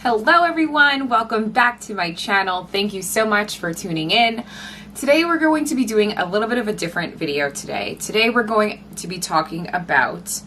Hello everyone, welcome back to my channel. Thank you so much for tuning in. Today we're going to be doing a little bit of a different video today. Today we're going to be talking about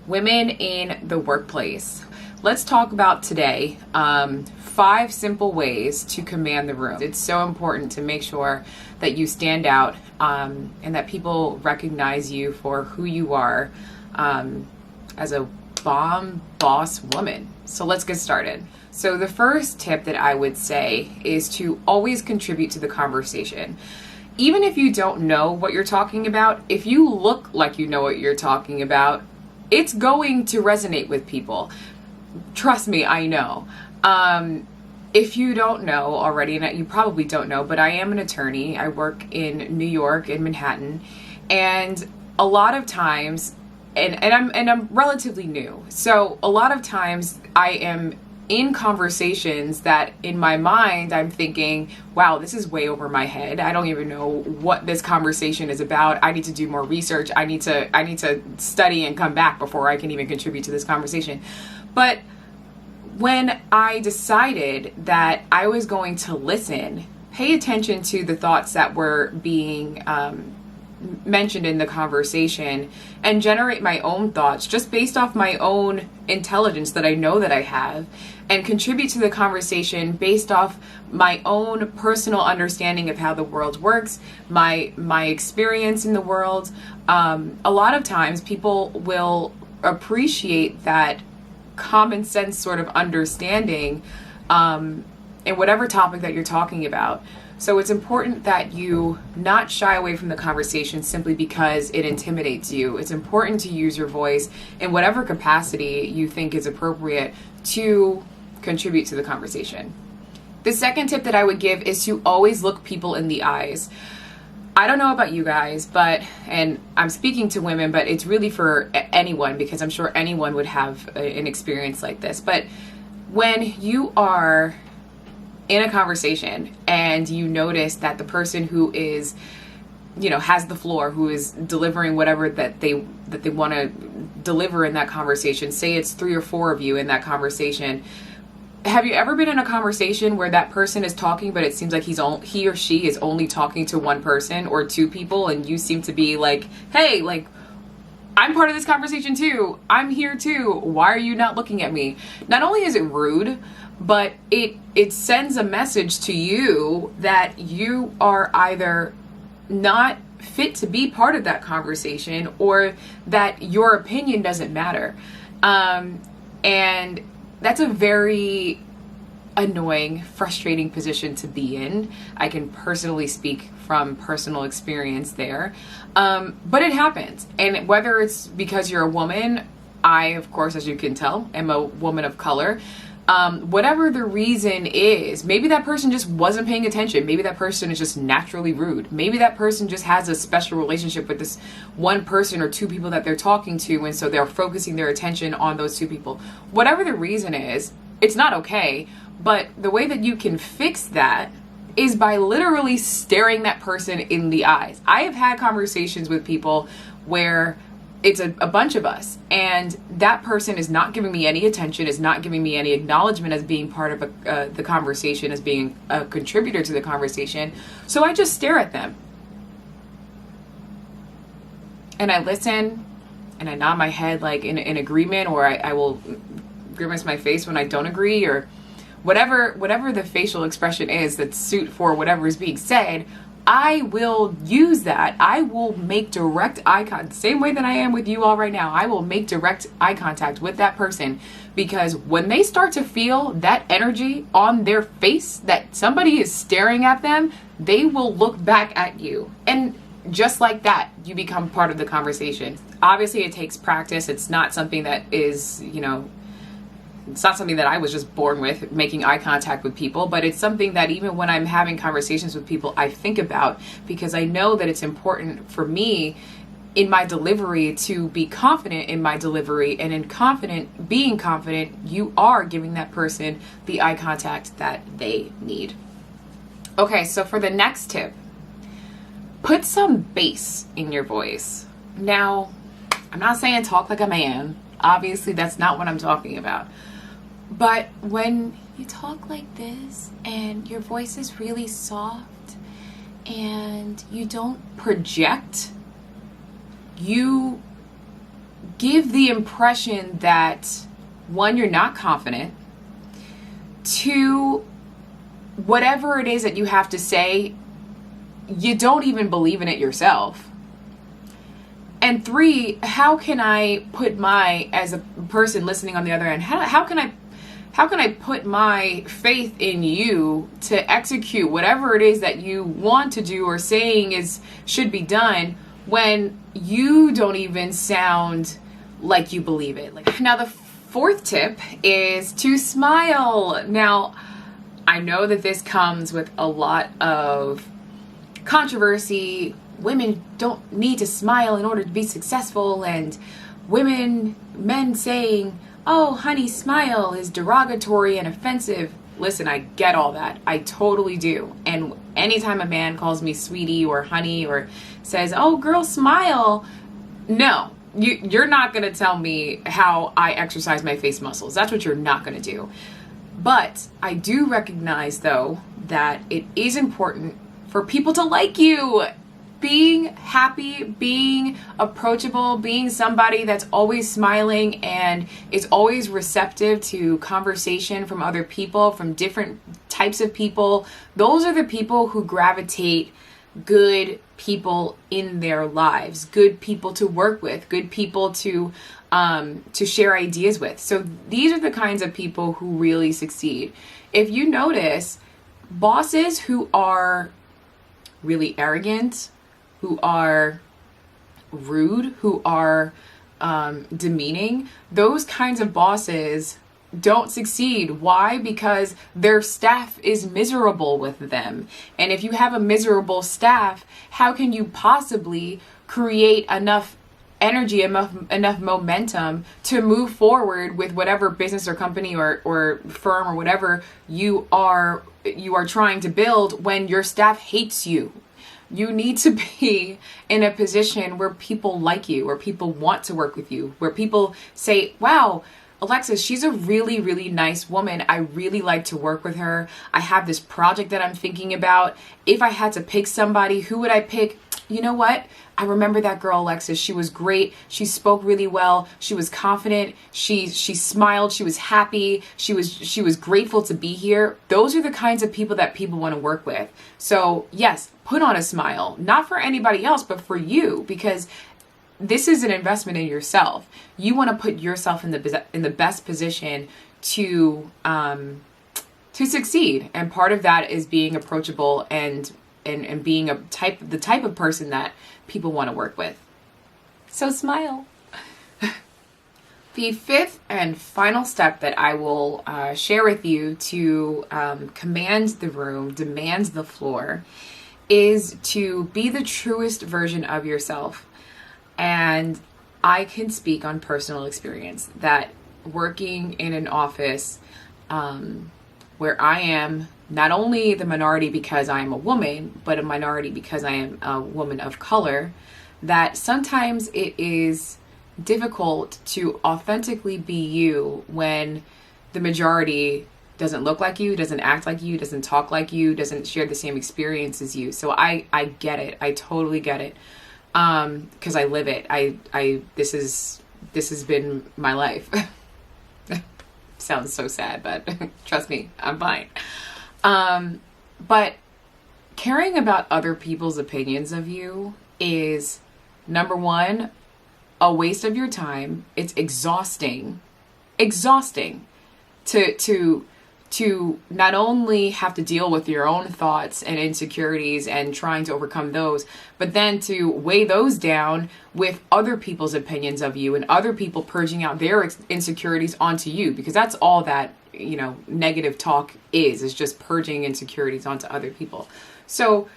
women in the workplace. Let's talk about today 5 simple ways to command the room. It's so important to make sure that you stand out and that people recognize you for who you are as a bomb boss woman. So let's get started. So the first tip that I would say is to always contribute to the conversation. Even if you don't know what you're talking about, if you look like you know what you're talking about, it's going to resonate with people. Trust me, I know. If you don't know already, and you probably don't know, but I am an attorney. I work in New York, in Manhattan, and a lot of times, and I'm relatively new, so a lot of times I am in conversations that in my mind I'm thinking, wow, this is way over my head. I don't even know what this conversation is about. I need to do more research. I need to study and come back before I can even contribute to this conversation. But when I decided that I was going to listen, pay attention to the thoughts that were being mentioned in the conversation and generate my own thoughts just based off my own intelligence that I know that I have, and contribute to the conversation based off my own personal understanding of how the world works, my experience in the world. A lot of times people will appreciate that common sense sort of understanding in whatever topic that you're talking about. So it's important that you not shy away from the conversation simply because it intimidates you. It's important to use your voice in whatever capacity you think is appropriate to contribute to the conversation. The second tip that I would give is to always look people in the eyes. I don't know about you guys, and I'm speaking to women, but it's really for anyone because I'm sure anyone would have an experience like this. But when you are in a conversation and you notice that the person who is, has the floor, who is delivering whatever that they want to deliver in that conversation, say it's 3 or 4 of you in that conversation. Have you ever been in a conversation where that person is talking, but it seems like he or she is only talking to one person or 2 people, and you seem to be like, hey, like, I'm part of this conversation too. I'm here too. Why are you not looking at me? Not only is it rude, but it sends a message to you that you are either not fit to be part of that conversation or that your opinion doesn't matter. And that's a very annoying, frustrating position to be in. I can personally speak from personal experience there. But it happens. And whether it's because you're a woman, I, of course, as you can tell, am a woman of color. Whatever the reason is, maybe that person just wasn't paying attention. Maybe that person is just naturally rude. Maybe that person just has a special relationship with this one person or 2 people that they're talking to, and so they're focusing their attention on those 2 people. Whatever the reason is, it's not okay. But the way that you can fix that is by literally staring that person in the eyes. I have had conversations with people where it's a bunch of us, and that person is not giving me any attention, is not giving me any acknowledgement as being part of the conversation, as being a contributor to the conversation. So I just stare at them. And I listen, and I nod my head like in agreement, or I will grimace my face when I don't agree, or whatever the facial expression is that's suit for whatever is being said. I will use that. I will make direct eye contact, same way that I am with you all right now. I will make direct eye contact with that person, because when they start to feel that energy on their face, that somebody is staring at them, they will look back at you. And just like that, you become part of the conversation. Obviously, it takes practice. It's not something that is, it's not something that I was just born with, making eye contact with people, but it's something that even when I'm having conversations with people, I think about, because I know that it's important for me in my delivery to be confident in my delivery, and being confident, you are giving that person the eye contact that they need. Okay, so for the next tip, put some bass in your voice. Now, I'm not saying talk like a man. Obviously, that's not what I'm talking about. But when you talk like this and your voice is really soft and you don't project. You give the impression that, one, you're not confident. Two, whatever it is that you have to say, you don't even believe in it yourself. And three, how can I put as a person listening on the other end, how can I put my faith in you to execute whatever it is that you want to do or saying should be done when you don't even sound like you believe it? Now, the fourth tip is to smile. Now, I know that this comes with a lot of controversy. Women don't need to smile in order to be successful, and men saying, "Oh, honey, smile," is derogatory and offensive. Listen, I get all that. I totally do. And anytime a man calls me sweetie or honey or says, "Oh, girl, smile," no, you're not going to tell me how I exercise my face muscles. That's what you're not going to do. But I do recognize, though, that it is important for people to like you. Being happy, being approachable, being somebody that's always smiling and is always receptive to conversation from other people, from different types of people. Those are the people who gravitate good people in their lives, good people to work with, good people to share ideas with. So these are the kinds of people who really succeed. If you notice, bosses who are really arrogant, who are rude, who are demeaning, those kinds of bosses don't succeed. Why? Because their staff is miserable with them. And if you have a miserable staff, how can you possibly create enough energy, enough momentum to move forward with whatever business or company or firm or whatever you are trying to build when your staff hates you? You need to be in a position where people like you, where people want to work with you, where people say, "Wow, Alexis, she's a really, really nice woman. I really like to work with her. I have this project that I'm thinking about. If I had to pick somebody, who would I pick? You know what? I remember that girl, Alexis. She was great. She spoke really well. She was confident. She smiled. She was happy. She was grateful to be here." Those are the kinds of people that people want to work with. So yes, put on a smile, not for anybody else, but for you, because this is an investment in yourself. You want to put yourself in the best position to succeed, and part of that is being approachable and being the type of person that people want to work with. So smile. The fifth and final step that I will share with you to command the room, demand the floor, is to be the truest version of yourself. And I can speak on personal experience that working in an office where I am not only the minority because I am a woman, but a minority because I am a woman of color, that sometimes it is difficult to authentically be you when the majority doesn't look like you, doesn't act like you, doesn't talk like you, doesn't share the same experience as you. So I get it. I totally get it. Because I live it. This has been my life. Sounds so sad, but trust me, I'm fine. But caring about other people's opinions of you is, number one, a waste of your time. It's exhausting to not only have to deal with your own thoughts and insecurities and trying to overcome those, but then to weigh those down with other people's opinions of you and other people purging out their insecurities onto you, because that's all that, negative talk is just purging insecurities onto other people. So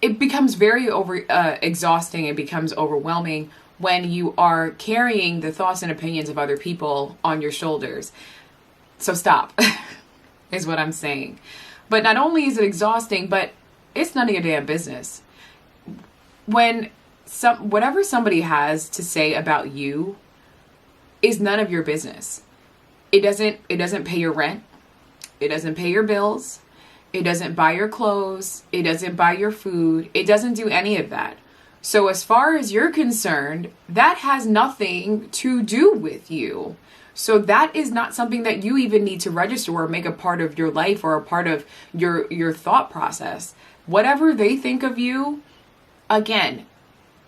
it becomes very exhausting. It becomes overwhelming when you are carrying the thoughts and opinions of other people on your shoulders. So stop, is what I'm saying. But not only is it exhausting, but it's none of your damn business. When whatever somebody has to say about you is none of your business. It doesn't pay your rent. It doesn't pay your bills. It doesn't buy your clothes. It doesn't buy your food. It doesn't do any of that. So as far as you're concerned, that has nothing to do with you. So that is not something that you even need to register or make a part of your life or a part of your thought process. Whatever they think of you, again,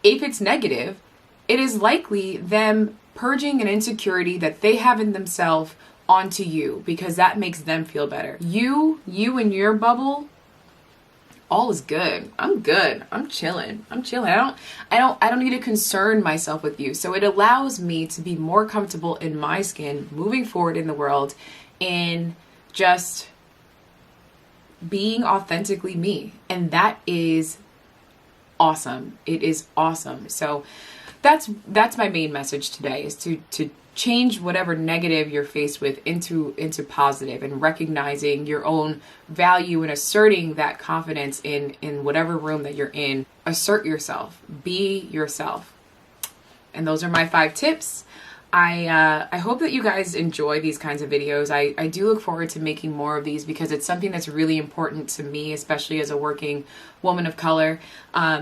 if it's negative, it is likely them purging an insecurity that they have in themselves onto you, because that makes them feel better. You and your bubble, all is good. I'm good. I'm chilling. I don't need to concern myself with you. So it allows me to be more comfortable in my skin moving forward in the world and just being authentically me. And that is awesome. It is awesome. So that's my main message today, is to change whatever negative you're faced with into positive, and recognizing your own value and asserting that confidence in whatever room that you're in. Assert yourself, be yourself. And those are my 5 tips. I hope that you guys enjoy these kinds of videos. I do look forward to making more of these, because it's something that's really important to me, especially as a working woman of color.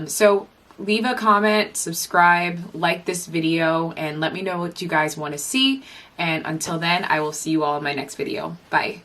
So leave a comment, subscribe, like this video, and let me know what you guys want to see. And until then, I will see you all in my next video. Bye.